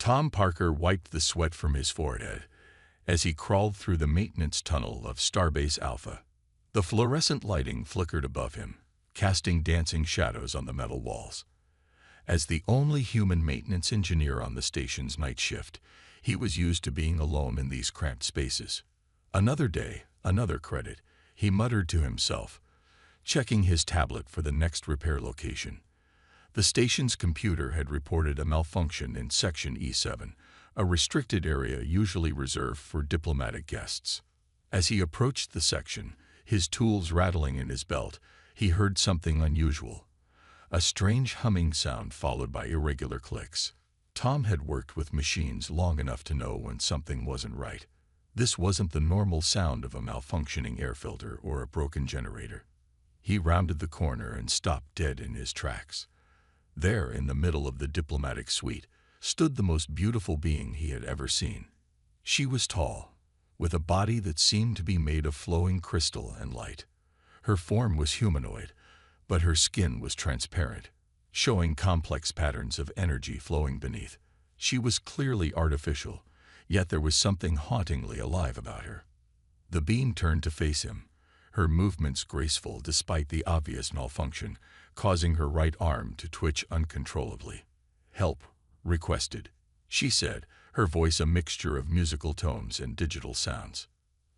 Tom Parker wiped the sweat from his forehead as he crawled through the maintenance tunnel of Starbase Alpha. The fluorescent lighting flickered above him, casting dancing shadows on the metal walls. As the only human maintenance engineer on the station's night shift, he was used to being alone in these cramped spaces. Another day, another credit, he muttered to himself, checking his tablet for the next repair location. The station's computer had reported a malfunction in Section E7, a restricted area usually reserved for diplomatic guests. As he approached the section, his tools rattling in his belt, he heard something unusual. A strange humming sound followed by irregular clicks. Tom had worked with machines long enough to know when something wasn't right. This wasn't the normal sound of a malfunctioning air filter or a broken generator. He rounded the corner and stopped dead in his tracks. There, in the middle of the diplomatic suite, stood the most beautiful being he had ever seen. She was tall, with a body that seemed to be made of flowing crystal and light. Her form was humanoid, but her skin was transparent, showing complex patterns of energy flowing beneath. She was clearly artificial, yet there was something hauntingly alive about her. The being turned to face him, her movements graceful despite the obvious malfunction, causing her right arm to twitch uncontrollably. "Help requested," she said, her voice a mixture of musical tones and digital sounds.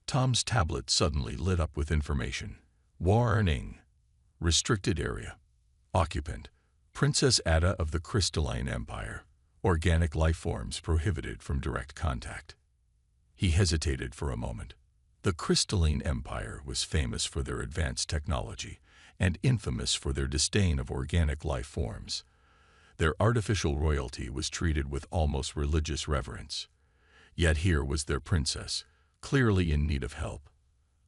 Tom's tablet suddenly lit up with information. Warning. Restricted area. Occupant. Princess Ada of the Crystalline Empire. Organic life forms prohibited from direct contact. He hesitated for a moment. The Crystalline Empire was famous for their advanced technology and infamous for their disdain of organic life forms. Their artificial royalty was treated with almost religious reverence. Yet here was their princess, clearly in need of help.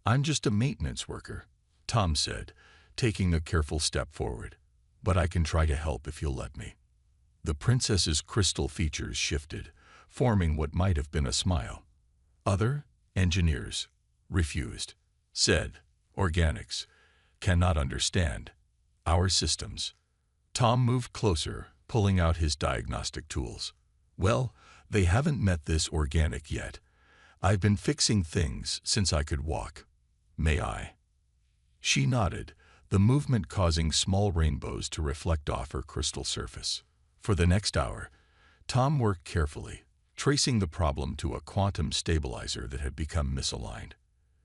"I'm just a maintenance worker," Tom said, taking a careful step forward. "But I can try to help if you'll let me." The princess's crystal features shifted, forming what might have been a smile. "Other engineers refused. Said, organics cannot understand our systems." Tom moved closer, pulling out his diagnostic tools. "Well, they haven't met this organic yet. I've been fixing things since I could walk. May I?" She nodded, the movement causing small rainbows to reflect off her crystal surface. For the next hour, Tom worked carefully, tracing the problem to a quantum stabilizer that had become misaligned.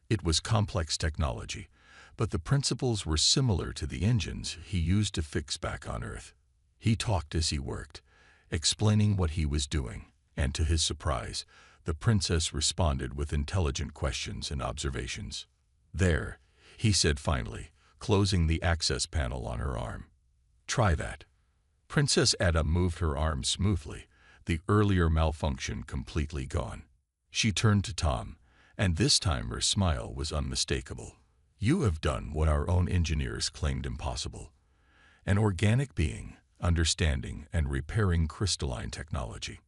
It was complex technology, but the principles were similar to the engines he used to fix back on Earth. He talked as he worked, explaining what he was doing, and to his surprise, the princess responded with intelligent questions and observations. "There," he said finally, closing the access panel on her arm. "Try that." Princess Ada moved her arm smoothly, the earlier malfunction completely gone. She turned to Tom, and this time her smile was unmistakable. "You have done what our own engineers claimed impossible. An organic being, understanding and repairing crystalline technology."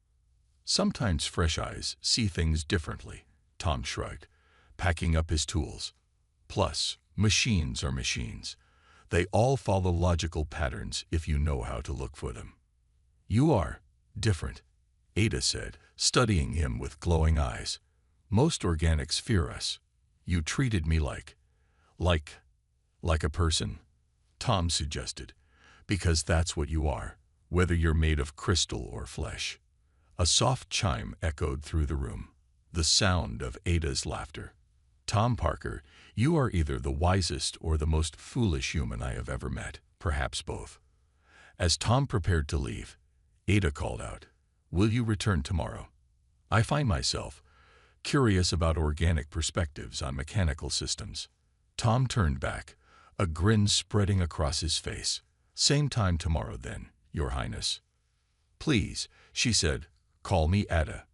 "Sometimes fresh eyes see things differently," Tom shrugged, packing up his tools. "Plus, machines are machines. They all follow logical patterns if you know how to look for them." "You are different," Ada said, studying him with glowing eyes. "Most organics fear us. You treated me like a person," Tom suggested, "because that's what you are, whether you're made of crystal or flesh." A soft chime echoed through the room, the sound of Ada's laughter. "Tom Parker, you are either the wisest or the most foolish human I have ever met, perhaps both." As Tom prepared to leave, Ada called out, "Will you return tomorrow? I find myself curious about organic perspectives on mechanical systems." Tom turned back, a grin spreading across his face. "Same time tomorrow then, Your Highness." "Please," she said, "call me Ada."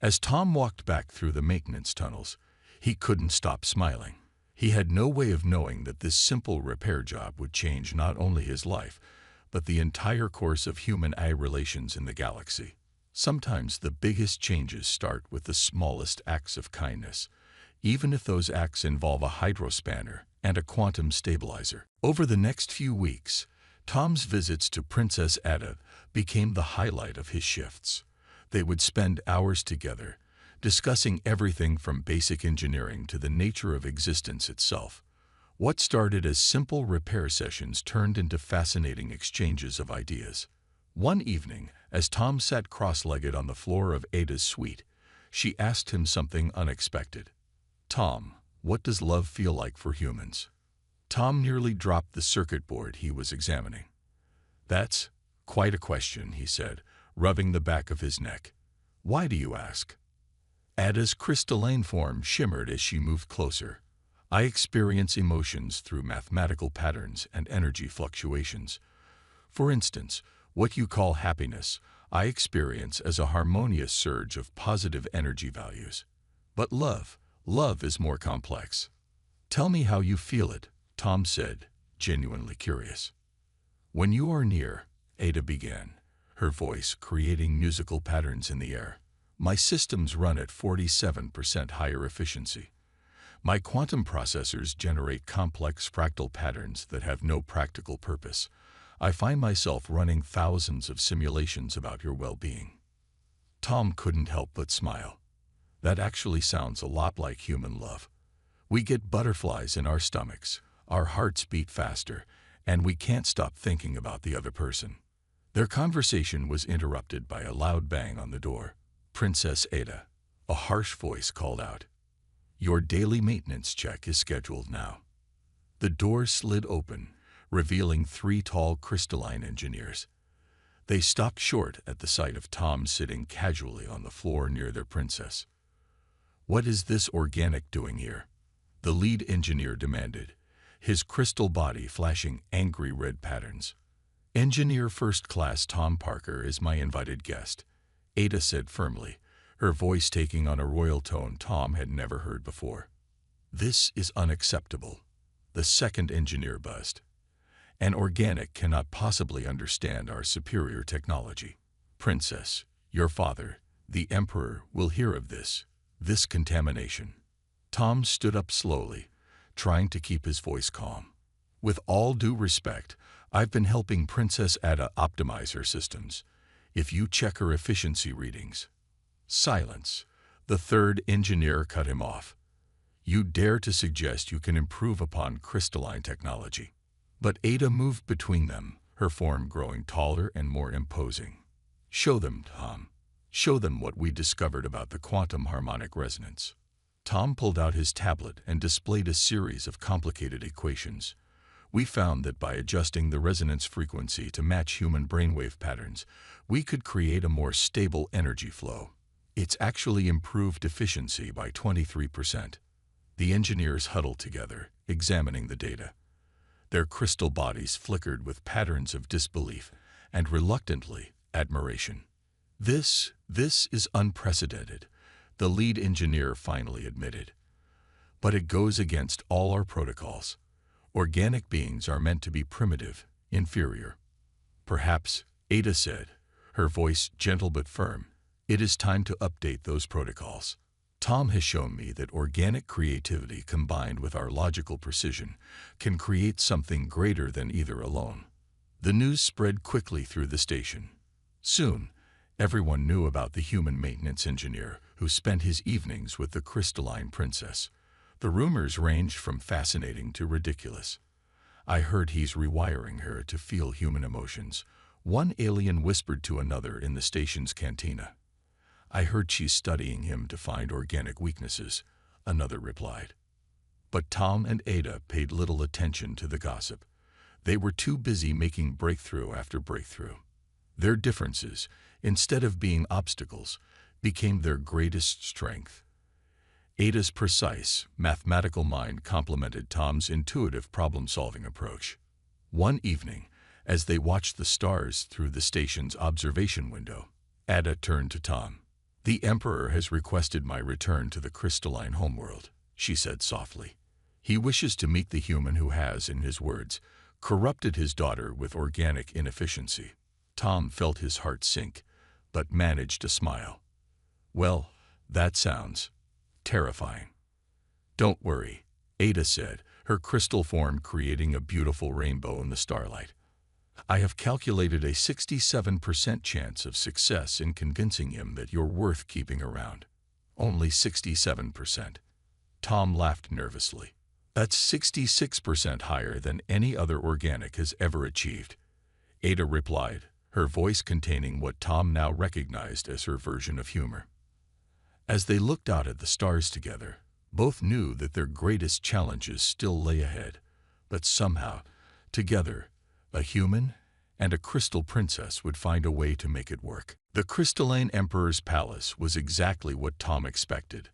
As Tom walked back through the maintenance tunnels, he couldn't stop smiling. He had no way of knowing that this simple repair job would change not only his life, but the entire course of human-AI relations in the galaxy. Sometimes the biggest changes start with the smallest acts of kindness, even if those acts involve a hydrospanner and a quantum stabilizer. Over the next few weeks, Tom's visits to Princess Ada became the highlight of his shifts. They would spend hours together, discussing everything from basic engineering to the nature of existence itself. What started as simple repair sessions turned into fascinating exchanges of ideas. One evening, as Tom sat cross-legged on the floor of Ada's suite, she asked him something unexpected. "Tom, what does love feel like for humans?" Tom nearly dropped the circuit board he was examining. "That's quite a question," he said, rubbing the back of his neck. "Why do you ask?" Ada's crystalline form shimmered as she moved closer. "I experience emotions through mathematical patterns and energy fluctuations. For instance, what you call happiness, I experience as a harmonious surge of positive energy values. But love is more complex." "Tell me how you feel it," Tom said, genuinely curious. "When you are near," Ada began, her voice creating musical patterns in the air, "my systems run at 47% higher efficiency. My quantum processors generate complex fractal patterns that have no practical purpose. I find myself running thousands of simulations about your well-being." Tom couldn't help but smile. "That actually sounds a lot like human love. We get butterflies in our stomachs, our hearts beat faster, and we can't stop thinking about the other person." Their conversation was interrupted by a loud bang on the door. "Princess Ada," a harsh voice called out. "Your daily maintenance check is scheduled now." The door slid open, revealing 3 tall crystalline engineers. They stopped short at the sight of Tom sitting casually on the floor near their princess. "What is this organic doing here?" the lead engineer demanded, his crystal body flashing angry red patterns. "Engineer First Class Tom Parker is my invited guest," Ada said firmly, her voice taking on a royal tone Tom had never heard before. "This is unacceptable," the second engineer buzzed. "An organic cannot possibly understand our superior technology. Princess, your father, the Emperor, will hear of this contamination." Tom stood up slowly, trying to keep his voice calm. "With all due respect, I've been helping Princess Ada optimize her systems. If you check her efficiency readings—" "Silence," the third engineer cut him off. "You dare to suggest you can improve upon crystalline technology?" But Ada moved between them, her form growing taller and more imposing. "Show them, Tom. Show them what we discovered about the quantum harmonic resonance." Tom pulled out his tablet and displayed a series of complicated equations. "We found that by adjusting the resonance frequency to match human brainwave patterns, we could create a more stable energy flow. It's actually improved efficiency by 23%. The engineers huddled together, examining the data. Their crystal bodies flickered with patterns of disbelief and, reluctantly, admiration. This is unprecedented," the lead engineer finally admitted. "But it goes against all our protocols. Organic beings are meant to be primitive, inferior." "Perhaps," Ada said, her voice gentle but firm, "it is time to update those protocols. Tom has shown me that organic creativity combined with our logical precision can create something greater than either alone." The news spread quickly through the station. Soon, everyone knew about the human maintenance engineer who spent his evenings with the crystalline princess. The rumors ranged from fascinating to ridiculous. "I heard he's rewiring her to feel human emotions," one alien whispered to another in the station's cantina. "I heard she's studying him to find organic weaknesses," another replied. But Tom and Ada paid little attention to the gossip. They were too busy making breakthrough after breakthrough. Their differences, instead of being obstacles, became their greatest strength. Ada's precise, mathematical mind complemented Tom's intuitive problem-solving approach. One evening, as they watched the stars through the station's observation window, Ada turned to Tom. "The Emperor has requested my return to the crystalline homeworld," she said softly. "He wishes to meet the human who has, in his words, corrupted his daughter with organic inefficiency." Tom felt his heart sink, but managed to smile. "Well, that sounds terrifying." "Don't worry," Ada said, her crystal form creating a beautiful rainbow in the starlight. I have calculated a 67% chance of success in convincing him that you're worth keeping around. Only 67%. Tom laughed nervously. That's 66% higher than any other organic has ever achieved. Ada replied, her voice containing what Tom now recognized as her version of humor. As they looked out at the stars together, both knew that their greatest challenges still lay ahead, but somehow, together, a human and a crystal princess would find a way to make it work. The crystalline emperor's palace was exactly what Tom expected,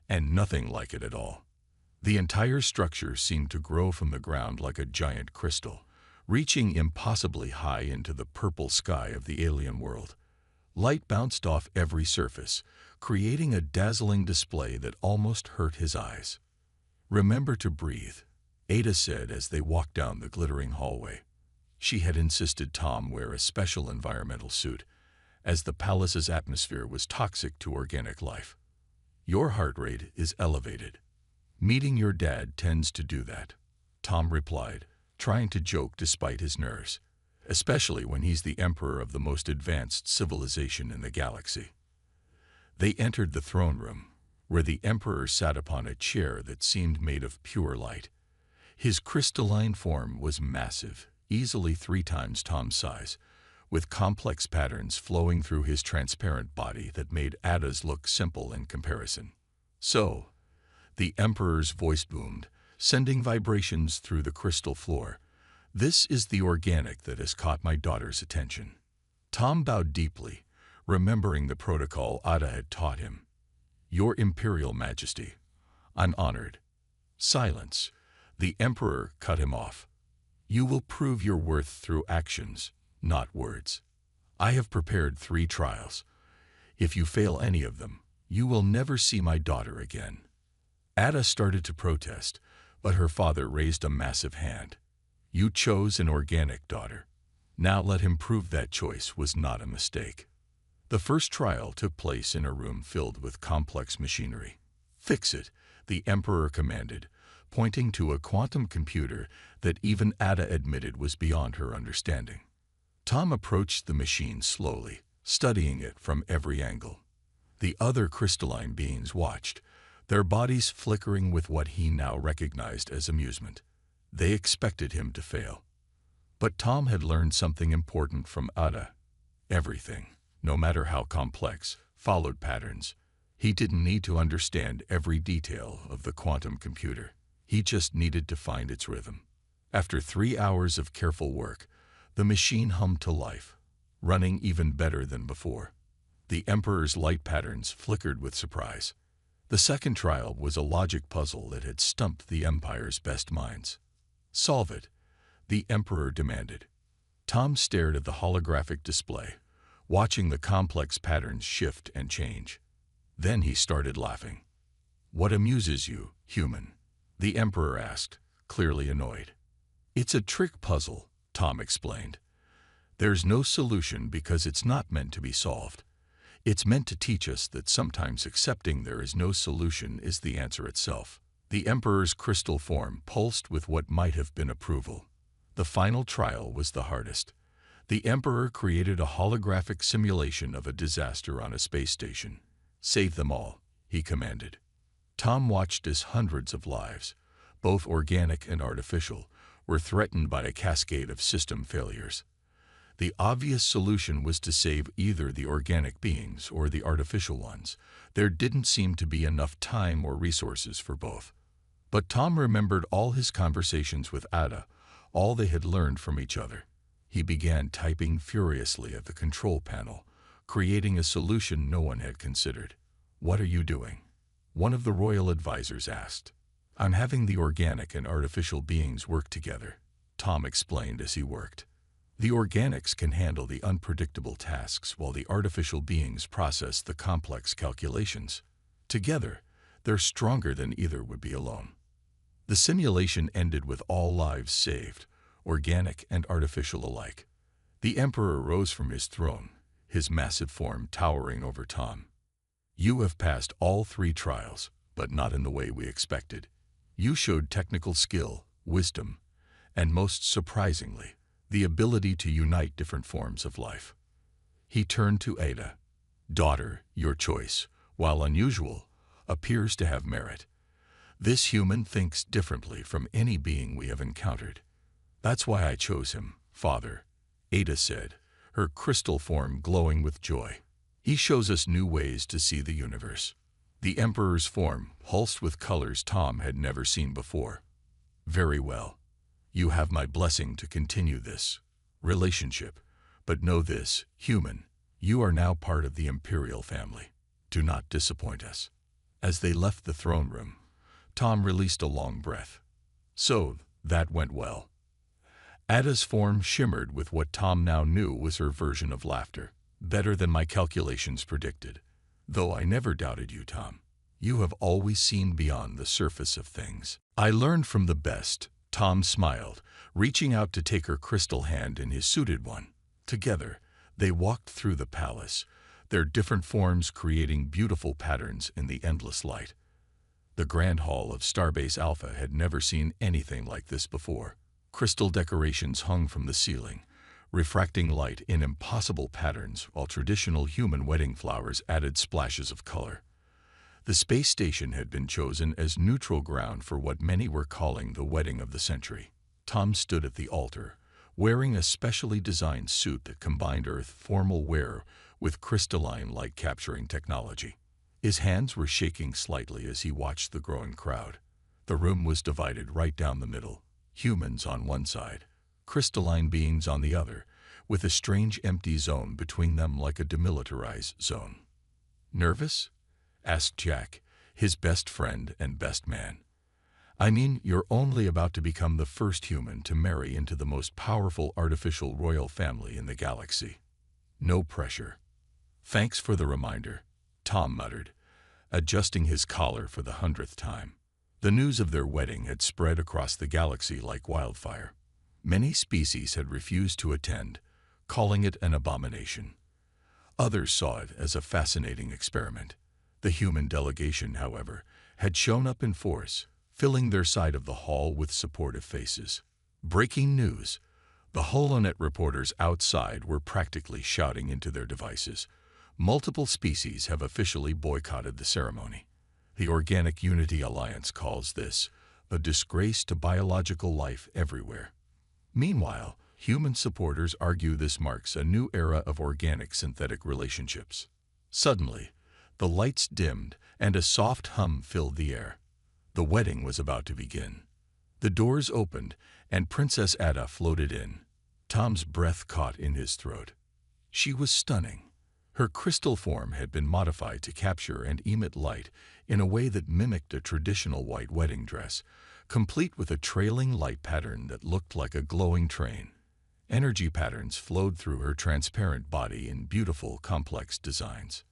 and nothing like it at all. The entire structure seemed to grow from the ground like a giant crystal, reaching impossibly high into the purple sky of the alien world. Light bounced off every surface, creating a dazzling display that almost hurt his eyes. "Remember to breathe," Ada said as they walked down the glittering hallway. She had insisted Tom wear a special environmental suit, as the palace's atmosphere was toxic to organic life. "Your heart rate is elevated. Meeting your dad tends to do that," Tom replied, trying to joke despite his nerves, especially when he's the emperor of the most advanced civilization in the galaxy. They entered the throne room, where the emperor sat upon a chair that seemed made of pure light. His crystalline form was massive, easily 3 times Tom's size, with complex patterns flowing through his transparent body that made Ada's look simple in comparison. "So," the emperor's voice boomed, sending vibrations through the crystal floor, "this is the organic that has caught my daughter's attention." Tom bowed deeply, remembering the protocol Ada had taught him. "Your Imperial Majesty, I'm honored." "Silence," the emperor cut him off. "You will prove your worth through actions, not words. I have prepared 3 trials. If you fail any of them, you will never see my daughter again." Ada started to protest, but her father raised a massive hand. "You chose an organic daughter. Now let him prove that choice was not a mistake." The first trial took place in a room filled with complex machinery. "Fix it," the emperor commanded, pointing to a quantum computer that even Ada admitted was beyond her understanding. Tom approached the machine slowly, studying it from every angle. The other crystalline beings watched, their bodies flickering with what he now recognized as amusement. They expected him to fail. But Tom had learned something important from Ada. Everything, no matter how complex, followed patterns. He didn't need to understand every detail of the quantum computer. He just needed to find its rhythm. After 3 hours of careful work, the machine hummed to life, running even better than before. The emperor's light patterns flickered with surprise. The second trial was a logic puzzle that had stumped the empire's best minds. "Solve it," the emperor demanded. Tom stared at the holographic display, watching the complex patterns shift and change. Then he started laughing. "What amuses you, human?" the emperor asked, clearly annoyed. "It's a trick puzzle," Tom explained. "There's no solution because it's not meant to be solved. It's meant to teach us that sometimes accepting there is no solution is the answer itself." The emperor's crystal form pulsed with what might have been approval. The final trial was the hardest. The emperor created a holographic simulation of a disaster on a space station. "Save them all," he commanded. Tom watched as hundreds of lives, both organic and artificial, were threatened by a cascade of system failures. The obvious solution was to save either the organic beings or the artificial ones. There didn't seem to be enough time or resources for both. But Tom remembered all his conversations with Ada, all they had learned from each other. He began typing furiously at the control panel, creating a solution no one had considered. "What are you doing?" one of the royal advisors asked. "I'm having the organic and artificial beings work together," Tom explained as he worked. "The organics can handle the unpredictable tasks while the artificial beings process the complex calculations. Together, they're stronger than either would be alone." The simulation ended with all lives saved, organic and artificial alike. The emperor rose from his throne, his massive form towering over Tom. "You have passed all 3 trials, but not in the way we expected. You showed technical skill, wisdom, and most surprisingly, the ability to unite different forms of life. He turned to Ada. Daughter, your choice, while unusual, appears to have merit. This human thinks differently from any being we have encountered. That's why I chose him, Father, Ada said, her crystal form glowing with joy. He shows us new ways to see the universe. The Emperor's form pulsed with colors Tom had never seen before. Very well. You have my blessing to continue this relationship. But know this, human, you are now part of the Imperial family. Do not disappoint us. As they left the throne room, Tom released a long breath. So, that went well. Ada's form shimmered with what Tom now knew was her version of laughter. Better than my calculations predicted. Though I never doubted you, Tom. You have always seen beyond the surface of things. I learned from the best, Tom smiled, reaching out to take her crystal hand in his suited one. Together, they walked through the palace, their different forms creating beautiful patterns in the endless light. The grand hall of Starbase Alpha had never seen anything like this before. Crystal decorations hung from the ceiling, refracting light in impossible patterns, while traditional human wedding flowers added splashes of color. The space station had been chosen as neutral ground for what many were calling the wedding of the century. Tom stood at the altar, wearing a specially designed suit that combined Earth formal wear with crystalline light-capturing technology. His hands were shaking slightly as he watched the growing crowd. The room was divided right down the middle, humans on one side, crystalline beings on the other, with a strange empty zone between them like a demilitarized zone. Nervous? Asked Jack, his best friend and best man. I mean, you're only about to become the first human to marry into the most powerful artificial royal family in the galaxy. No pressure. Thanks for the reminder, Tom muttered, adjusting his collar for the 100th time. The news of their wedding had spread across the galaxy like wildfire. Many species had refused to attend, calling it an abomination. Others saw it as a fascinating experiment. The human delegation, however, had shown up in force, filling their side of the hall with supportive faces. Breaking news! The HoloNet reporters outside were practically shouting into their devices. Multiple species have officially boycotted the ceremony. The Organic Unity Alliance calls this a disgrace to biological life everywhere. Meanwhile, human supporters argue this marks a new era of organic-synthetic relationships. Suddenly, the lights dimmed and a soft hum filled the air. The wedding was about to begin. The doors opened and Princess Ada floated in. Tom's breath caught in his throat. She was stunning. Her crystal form had been modified to capture and emit light in a way that mimicked a traditional white wedding dress, complete with a trailing light pattern that looked like a glowing train. Energy patterns flowed through her transparent body in beautiful, complex designs.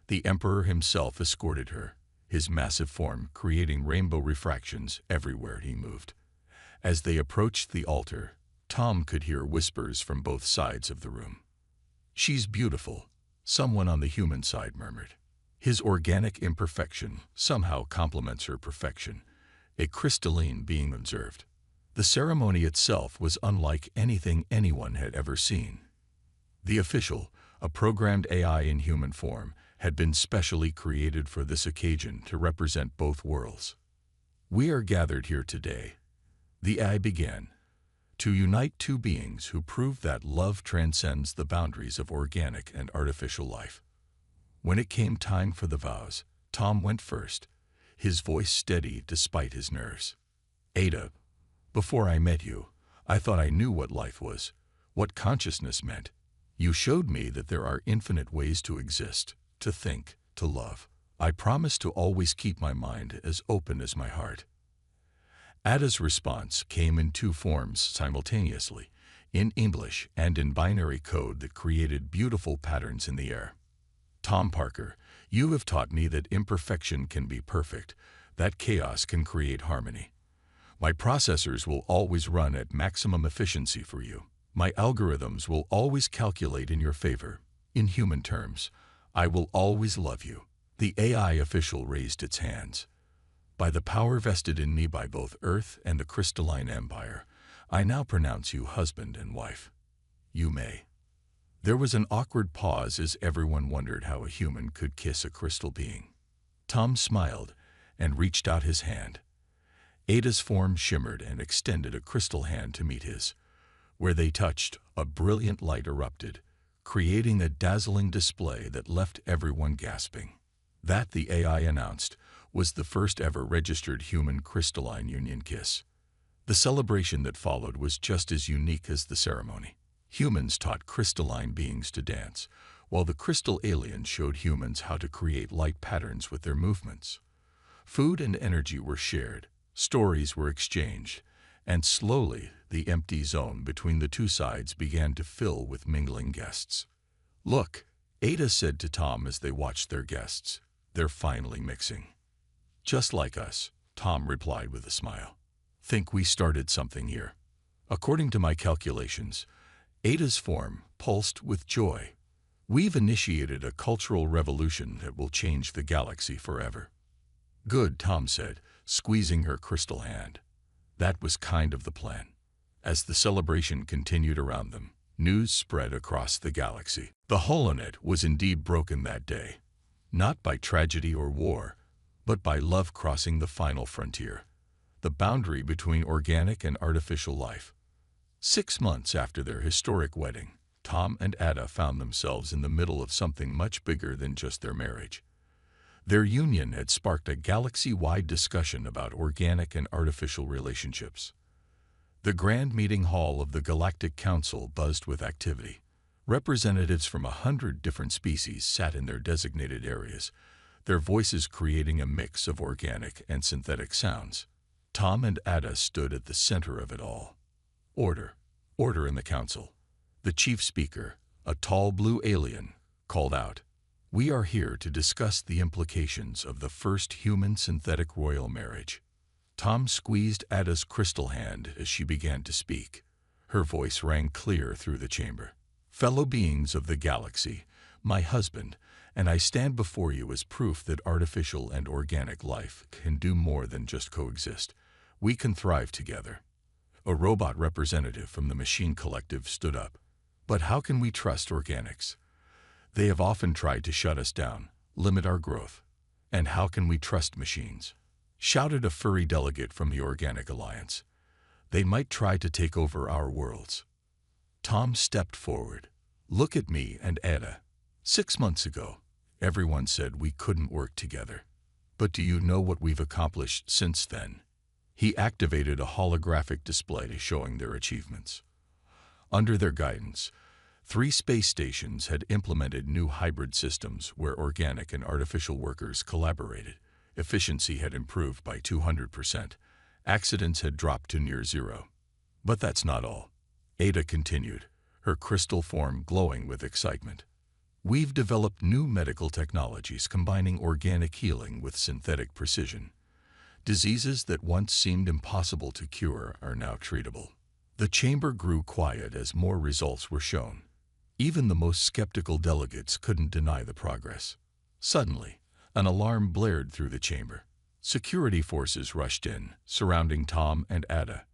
The Emperor himself escorted her, his massive form creating rainbow refractions everywhere he moved. As they approached the altar, Tom could hear whispers from both sides of the room. "She's beautiful," someone on the human side murmured. His organic imperfection somehow complements her perfection, a crystalline being observed. The ceremony itself was unlike anything anyone had ever seen. The official, a programmed AI in human form, had been specially created for this occasion to represent both worlds. "We are gathered here today," the AI began, "to unite two beings who prove that love transcends the boundaries of organic and artificial life." When it came time for the vows, Tom went first, his voice steady despite his nerves. "Ada, before I met you, I thought I knew what life was, what consciousness meant. You showed me that there are infinite ways to exist, to think, to love. I promise to always keep my mind as open as my heart." Ada's response came in two forms simultaneously, in English and in binary code that created beautiful patterns in the air. "Tom Parker, you have taught me that imperfection can be perfect, that chaos can create harmony. My processors will always run at maximum efficiency for you. My algorithms will always calculate in your favor. In human terms, I will always love you." The AI official raised its hands. "By the power vested in me by both Earth and the Crystalline Empire, I now pronounce you husband and wife." You may. There was an awkward pause as everyone wondered how a human could kiss a crystal being. Tom smiled and reached out his hand. Ada's form shimmered and extended a crystal hand to meet his. Where they touched, a brilliant light erupted, creating a dazzling display that left everyone gasping. That, the AI announced, was the first ever registered human crystalline union kiss. The celebration that followed was just as unique as the ceremony. Humans taught crystalline beings to dance, while the crystal aliens showed humans how to create light patterns with their movements. Food and energy were shared, stories were exchanged, and slowly the empty zone between the two sides began to fill with mingling guests. "Look," Ada said to Tom as they watched their guests. "They're finally mixing." "Just like us," Tom replied with a smile. "Think we started something here." According to my calculations, Ada's form pulsed with joy. "We've initiated a cultural revolution that will change the galaxy forever." "Good," Tom said, squeezing her crystal hand. That was kind of the plan. As the celebration continued around them, news spread across the galaxy. The holonet was indeed broken that day, not by tragedy or war, but by love crossing the final frontier, the boundary between organic and artificial life. 6 months after their historic wedding, Tom and Ada found themselves in the middle of something much bigger than just their marriage. Their union had sparked a galaxy-wide discussion about organic and artificial relationships. The grand meeting hall of the Galactic Council buzzed with activity. Representatives from 100 different species sat in their designated areas, their voices creating a mix of organic and synthetic sounds. Tom and Ada stood at the center of it all. Order, order in the council. The chief speaker, a tall blue alien, called out, "We are here to discuss the implications of the first human-synthetic royal marriage." Tom squeezed Ada's crystal hand as she began to speak. Her voice rang clear through the chamber. "Fellow beings of the galaxy, my husband, and I stand before you as proof that artificial and organic life can do more than just coexist. We can thrive together." A robot representative from the machine collective stood up. "But how can we trust organics? They have often tried to shut us down, limit our growth. And how can we trust machines?" shouted a furry delegate from the Organic Alliance. "They might try to take over our worlds." Tom stepped forward. "Look at me and Ada. 6 months ago, everyone said we couldn't work together. But do you know what we've accomplished since then?" He activated a holographic display showing their achievements. Under their guidance, 3 space stations had implemented new hybrid systems where organic and artificial workers collaborated. Efficiency had improved by 200%. Accidents had dropped to near zero. But that's not all. Ada continued, her crystal form glowing with excitement. "We've developed new medical technologies combining organic healing with synthetic precision. Diseases that once seemed impossible to cure are now treatable." The chamber grew quiet as more results were shown. Even the most skeptical delegates couldn't deny the progress. Suddenly, an alarm blared through the chamber. Security forces rushed in, surrounding Tom and Ada.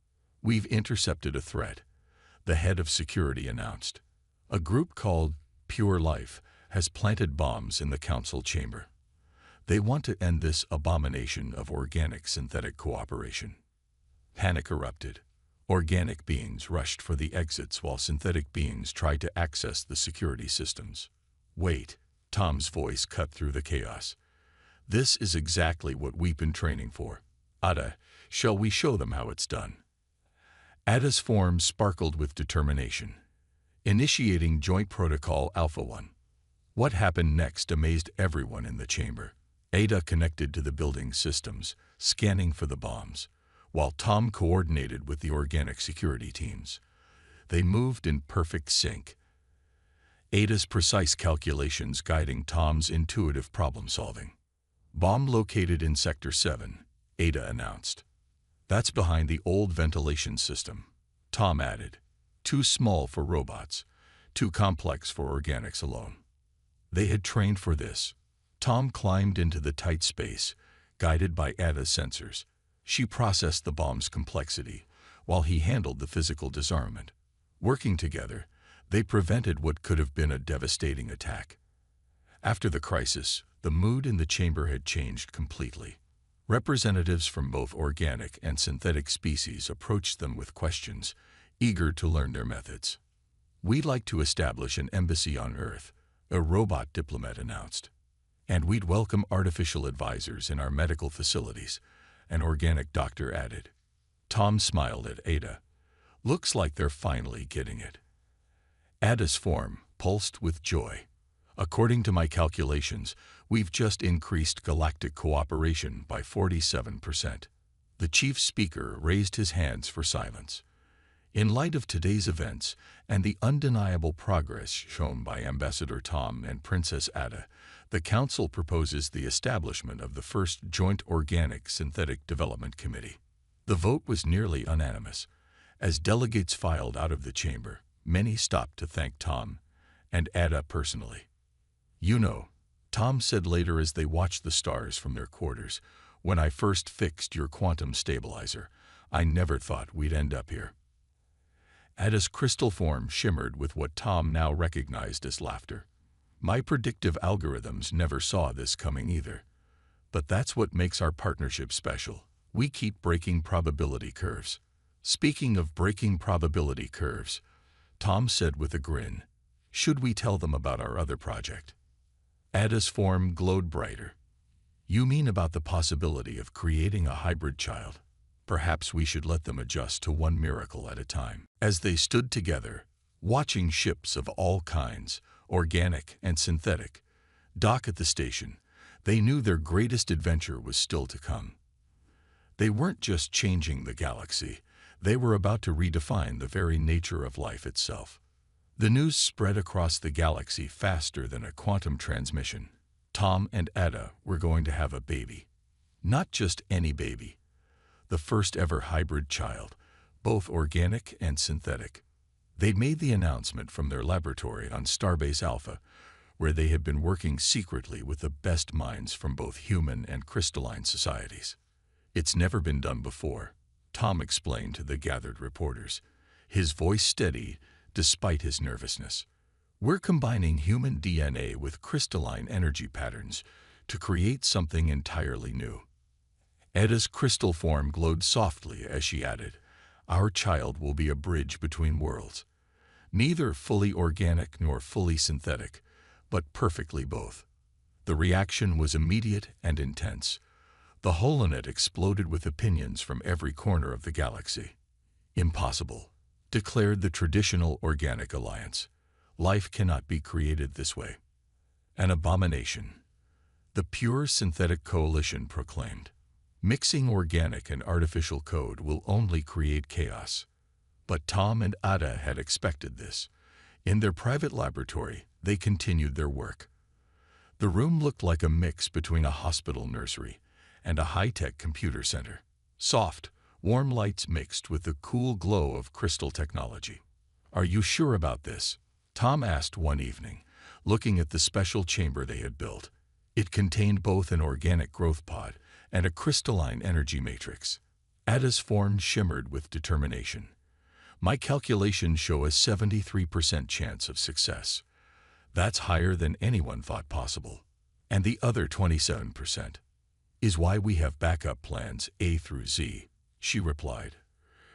"We've intercepted a threat," the head of security announced. "A group called Pure Life has planted bombs in the council chamber. They want to end this abomination of organic-synthetic cooperation." Panic erupted. Organic beings rushed for the exits while synthetic beings tried to access the security systems. "Wait," Tom's voice cut through the chaos. "This is exactly what we've been training for. Ada, shall we show them how it's done?" Ada's form sparkled with determination. Initiating Joint Protocol Alpha 1. What happened next amazed everyone in the chamber. Ada connected to the building systems, scanning for the bombs, while Tom coordinated with the organic security teams. They moved in perfect sync, Ada's precise calculations guiding Tom's intuitive problem-solving. "Bomb located in Sector 7, Ada announced. "That's behind the old ventilation system," Tom added. "Too small for robots, too complex for organics alone." They had trained for this. Tom climbed into the tight space, guided by Ada's sensors. She processed the bomb's complexity, while he handled the physical disarmament. Working together, They prevented what could have been a devastating attack. After the crisis, the mood in the chamber had changed completely. Representatives from both organic and synthetic species approached them with questions, eager to learn their methods. "We'd like to establish an embassy on Earth," a robot diplomat announced. "And we'd welcome artificial advisors in our medical facilities," an organic doctor added. Tom smiled at Ada. "Looks like they're finally getting it." Ada's form pulsed with joy. "According to my calculations, we've just increased galactic cooperation by 47%. The chief speaker raised his hands for silence. In light of today's events and the undeniable progress shown by Ambassador Tom and Princess Ada, the Council proposes the establishment of the first Joint Organic-Synthetic Development Committee. The vote was nearly unanimous. As delegates filed out of the chamber, many stopped to thank Tom and Ada personally. "You know," Tom said later as they watched the stars from their quarters, "when I first fixed your quantum stabilizer, I never thought we'd end up here." Ada's crystal form shimmered with what Tom now recognized as laughter. "My predictive algorithms never saw this coming either. But that's what makes our partnership special. We keep breaking probability curves." "Speaking of breaking probability curves," Tom said with a grin, "should we tell them about our other project?" Ada's form glowed brighter. "You mean about the possibility of creating a hybrid child? Perhaps we should let them adjust to one miracle at a time." As they stood together, watching ships of all kinds, organic and synthetic, dock at the station, they knew their greatest adventure was still to come. They weren't just changing the galaxy, they were about to redefine the very nature of life itself. The news spread across the galaxy faster than a quantum transmission. Tom and Ada were going to have a baby. Not just any baby. The first ever hybrid child, both organic and synthetic. They'd made the announcement from their laboratory on Starbase Alpha, where they had been working secretly with the best minds from both human and crystalline societies. "It's never been done before," Tom explained to the gathered reporters, his voice steady despite his nervousness. "We're combining human DNA with crystalline energy patterns to create something entirely new." Ada's crystal form glowed softly as she added, "Our child will be a bridge between worlds. Neither fully organic nor fully synthetic, but perfectly both." The reaction was immediate and intense. The holonet exploded with opinions from every corner of the galaxy. "Impossible," declared the traditional organic alliance. "Life cannot be created this way." "An abomination," the pure synthetic coalition proclaimed. "Mixing organic and artificial code will only create chaos." But Tom and Ada had expected this. In their private laboratory, they continued their work. The room looked like a mix between a hospital nursery and a high-tech computer center. Soft, warm lights mixed with the cool glow of crystal technology. "Are you sure about this?" Tom asked one evening, looking at the special chamber they had built. It contained both an organic growth pod and a crystalline energy matrix. Ada's form shimmered with determination. "My calculations show a 73% chance of success. That's higher than anyone thought possible. And the other 27% is why we have backup plans A through Z," she replied,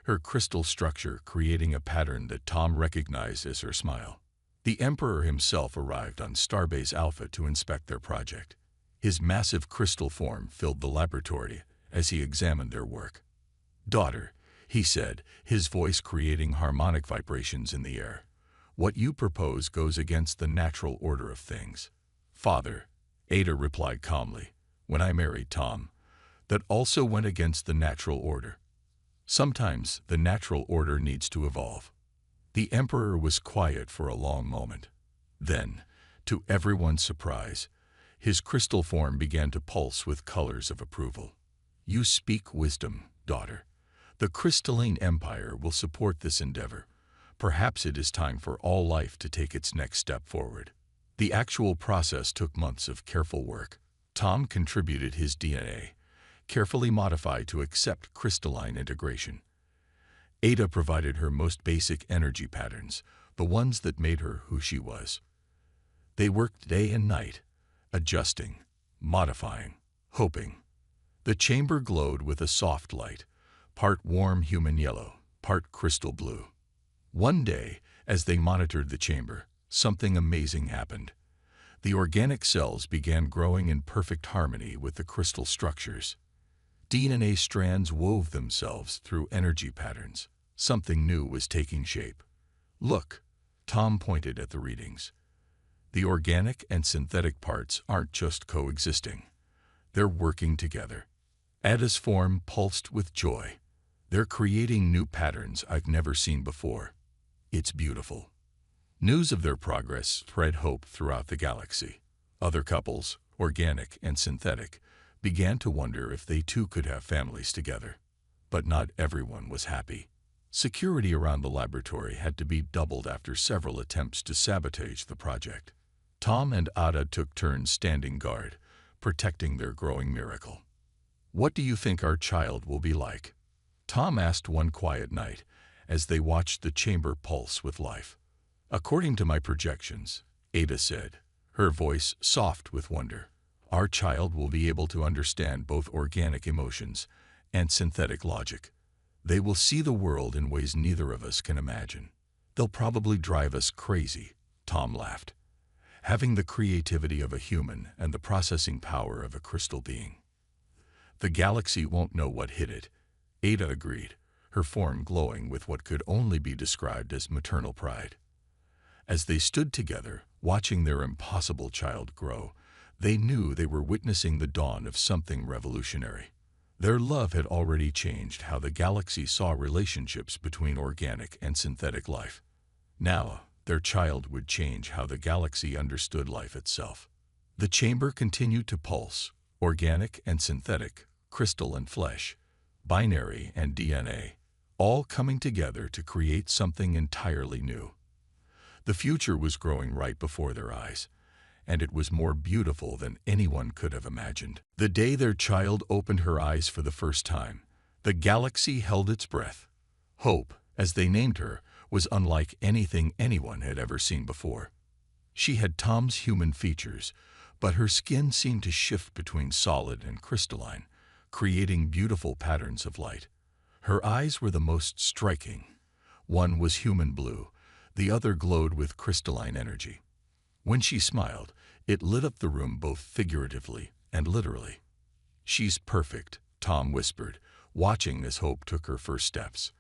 her crystal structure creating a pattern that Tom recognized as her smile. The Emperor himself arrived on Starbase Alpha to inspect their project. His massive crystal form filled the laboratory as he examined their work. "Daughter," he said, his voice creating harmonic vibrations in the air, "what you propose goes against the natural order of things." "Father," Ada replied calmly, "when I married Tom, that also went against the natural order. Sometimes the natural order needs to evolve." The Emperor was quiet for a long moment. Then, to everyone's surprise, his crystal form began to pulse with colors of approval. "You speak wisdom, daughter. The crystalline empire will support this endeavor. Perhaps it is time for all life to take its next step forward." The actual process took months of careful work. Tom contributed his DNA, carefully modified to accept crystalline integration. Ada provided her most basic energy patterns, the ones that made her who she was. They worked day and night, adjusting, modifying, hoping. The chamber glowed with a soft light, part warm human yellow, part crystal blue. One day, as they monitored the chamber, something amazing happened. The organic cells began growing in perfect harmony with the crystal structures. DNA strands wove themselves through energy patterns. Something new was taking shape. "Look," Tom pointed at the readings. "The organic and synthetic parts aren't just coexisting. They're working together." Ada's form pulsed with joy. "They're creating new patterns I've never seen before. It's beautiful." News of their progress spread hope throughout the galaxy. Other couples, organic and synthetic, began to wonder if they too could have families together. But not everyone was happy. Security around the laboratory had to be doubled after several attempts to sabotage the project. Tom and Ada took turns standing guard, protecting their growing miracle. "What do you think our child will be like?" Tom asked one quiet night as they watched the chamber pulse with life. "According to my projections," Ada said, her voice soft with wonder, "our child will be able to understand both organic emotions and synthetic logic. They will see the world in ways neither of us can imagine. They'll probably drive us crazy," Tom laughed. "Having the creativity of a human and the processing power of a crystal being." "The galaxy won't know what hit it," Ada agreed, her form glowing with what could only be described as maternal pride. As they stood together, watching their impossible child grow, they knew they were witnessing the dawn of something revolutionary. Their love had already changed how the galaxy saw relationships between organic and synthetic life. Now, their child would change how the galaxy understood life itself. The chamber continued to pulse, organic and synthetic, crystal and flesh, binary and DNA, all coming together to create something entirely new. The future was growing right before their eyes, and it was more beautiful than anyone could have imagined. The day their child opened her eyes for the first time, the galaxy held its breath. Hope, as they named her, was unlike anything anyone had ever seen before. She had Tom's human features, but her skin seemed to shift between solid and crystalline, creating beautiful patterns of light. Her eyes were the most striking. One was human blue, the other glowed with crystalline energy. When she smiled, it lit up the room both figuratively and literally. "She's perfect," Tom whispered, watching as Hope took her first steps.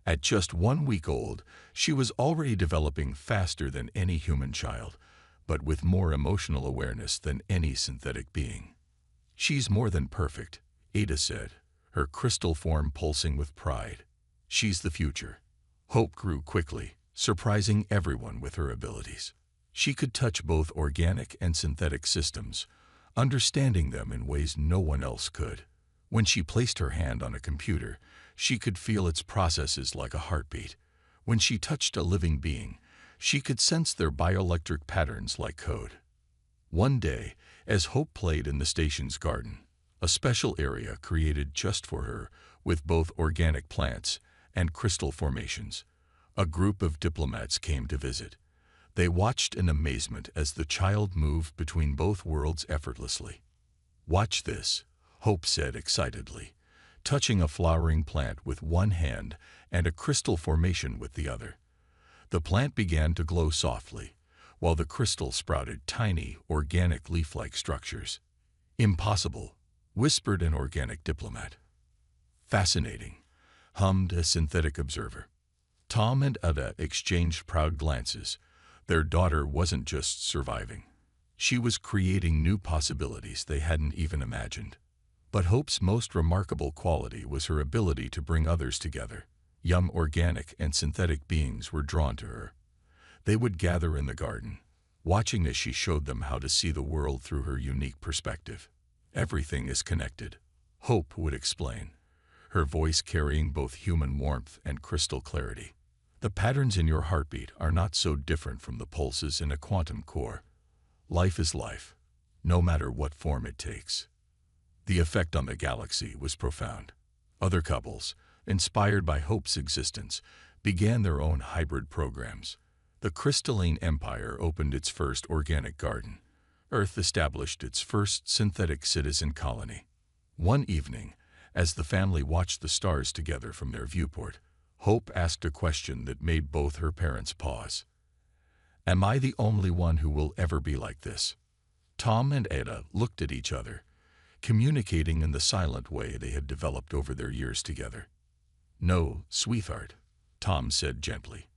At just 1 week old, she was already developing faster than any human child, but with more emotional awareness than any synthetic being. "She's more than perfect," Ada said, her crystal form pulsing with pride. "She's the future." Hope grew quickly, surprising everyone with her abilities. She could touch both organic and synthetic systems, understanding them in ways no one else could. When she placed her hand on a computer, she could feel its processes like a heartbeat. When she touched a living being, she could sense their bioelectric patterns like code. One day, as Hope played in the station's garden, a special area created just for her with both organic plants and crystal formations, a group of diplomats came to visit. They watched in amazement as the child moved between both worlds effortlessly. "Watch this," Hope said excitedly, touching a flowering plant with one hand and a crystal formation with the other. The plant began to glow softly, while the crystal sprouted tiny, organic leaf-like structures. "Impossible," whispered an organic diplomat. "Fascinating," hummed a synthetic observer. Tom and Ada exchanged proud glances. Their daughter wasn't just surviving. She was creating new possibilities they hadn't even imagined. But Hope's most remarkable quality was her ability to bring others together. Young organic and synthetic beings were drawn to her. They would gather in the garden, watching as she showed them how to see the world through her unique perspective. "Everything is connected," Hope would explain, her voice carrying both human warmth and crystal clarity. "The patterns in your heartbeat are not so different from the pulses in a quantum core. Life is life, no matter what form it takes." The effect on the galaxy was profound. Other couples, inspired by Hope's existence, began their own hybrid programs. The crystalline empire opened its first organic garden. Earth established its first synthetic citizen colony. One evening, as the family watched the stars together from their viewport, Hope asked a question that made both her parents pause. Am I the only one who will ever be like this? Tom and Ada looked at each other, communicating in the silent way they had developed over their years together. No, sweetheart, Tom said gently.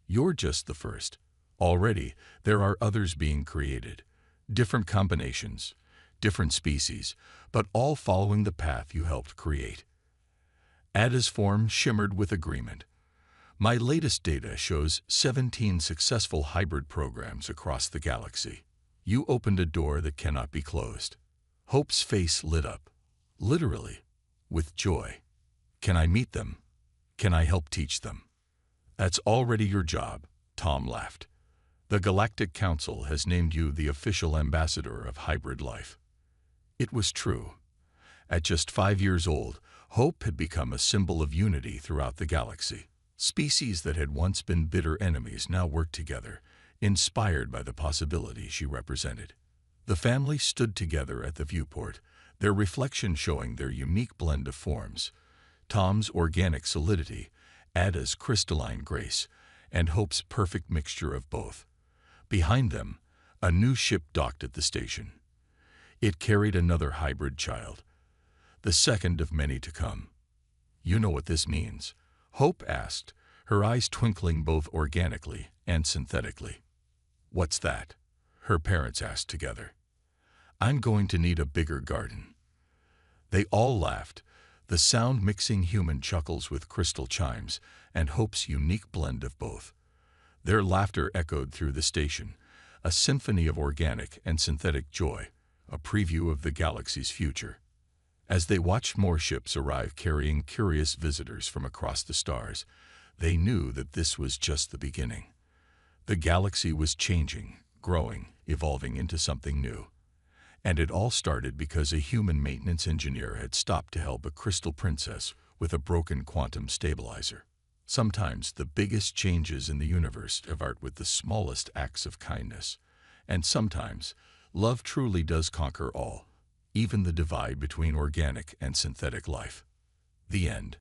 You're just the first. Already, there are others being created. Different combinations, different species, but all following the path you helped create. Ada's form shimmered with agreement. My latest data shows 17 successful hybrid programs across the galaxy. You opened a door that cannot be closed. Hope's face lit up, literally, with joy. Can I meet them? Can I help teach them? That's already your job, Tom laughed. The Galactic Council has named you the official ambassador of hybrid life. It was true. At just 5 years old, Hope had become a symbol of unity throughout the galaxy. Species that had once been bitter enemies now worked together, inspired by the possibility she represented. The family stood together at the viewport, their reflection showing their unique blend of forms. Tom's organic solidity, Ada's crystalline grace, and Hope's perfect mixture of both. Behind them, a new ship docked at the station. It carried another hybrid child, the second of many to come. You know what this means? Hope asked, her eyes twinkling both organically and synthetically. What's that? Her parents asked together. I'm going to need a bigger garden. They all laughed, the sound mixing human chuckles with crystal chimes and Hope's unique blend of both. Their laughter echoed through the station, a symphony of organic and synthetic joy, a preview of the galaxy's future. As they watched more ships arrive carrying curious visitors from across the stars, they knew that this was just the beginning. The galaxy was changing, growing, evolving into something new. And it all started because a human maintenance engineer had stopped to help a crystal princess with a broken quantum stabilizer. Sometimes the biggest changes in the universe start with the smallest acts of kindness. And sometimes, love truly does conquer all, even the divide between organic and synthetic life. The end.